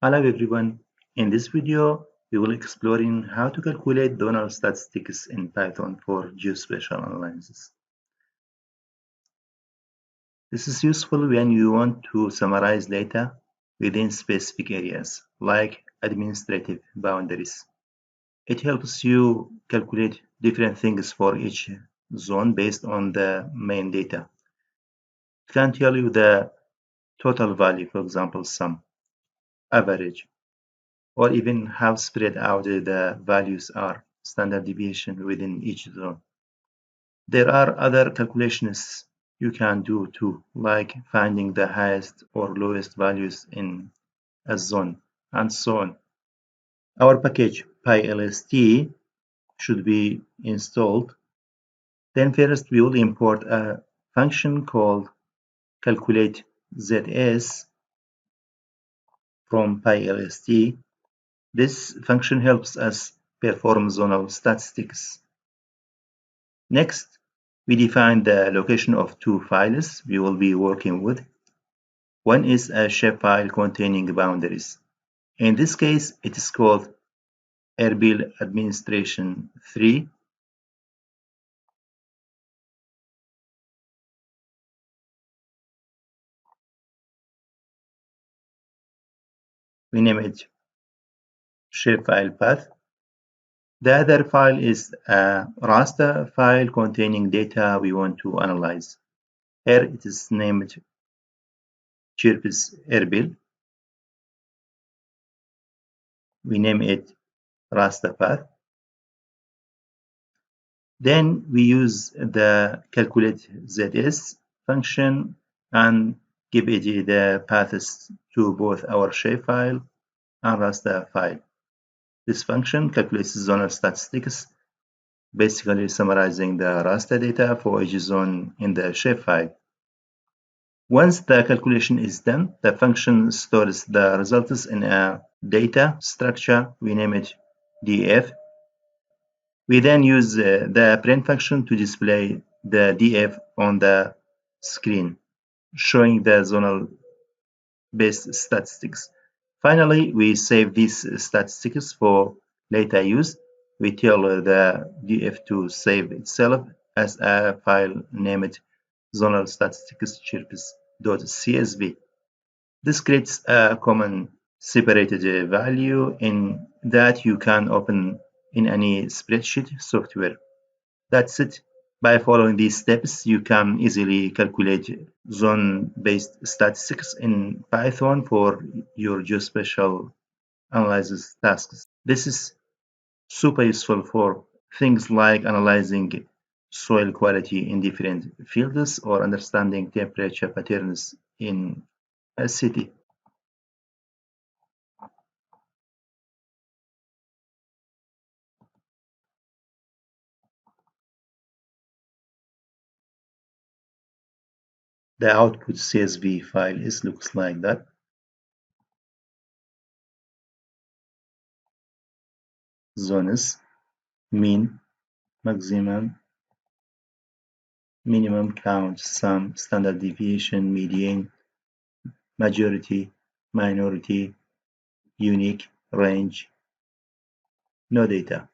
Hello everyone. In this video, we will exploring how to calculate zonal statistics in Python for geospatial analysis. This is useful when you want to summarize data within specific areas, like administrative boundaries. It helps you calculate different things for each zone based on the main data. It can tell you the total value, for example, sum, average, or even how spread out the values are, standard deviation within each zone. There are other calculations you can do too, like finding the highest or lowest values in a zone, and so on. Our package PyLST should be installed. Then first we will import a function called calculate_zs from PyLST. This function helps us perform zonal statistics. Next, we define the location of two files we will be working with. One is a shapefile containing boundaries. In this case, it is called Erbil Administration 3. We name it shapefile path. The other file is a raster file containing data we want to analyze. Here it is named chirps Erbil. We name it raster path. Then we use the calculate_zs function and give it the paths to both our shapefile and raster file. This function calculates zonal statistics, basically summarizing the raster data for each zone in the shapefile. Once the calculation is done, the function stores the results in a data structure. We name it df. We then use the print function to display the df on the screen, showing the zonal-based statistics. Finally, we save these statistics for later use. We tell the df to save itself as a file named zonal statistics chirps.csv. This creates a common separated value in that you can open in any spreadsheet software. That's it. By following these steps, you can easily calculate zone-based statistics in Python for your geospatial analysis tasks. This is super useful for things like analyzing soil quality in different fields or understanding temperature patterns in a city. The output CSV file looks like that. Zones, mean, maximum, minimum count, sum, standard deviation, median, majority, minority, unique, range, no data.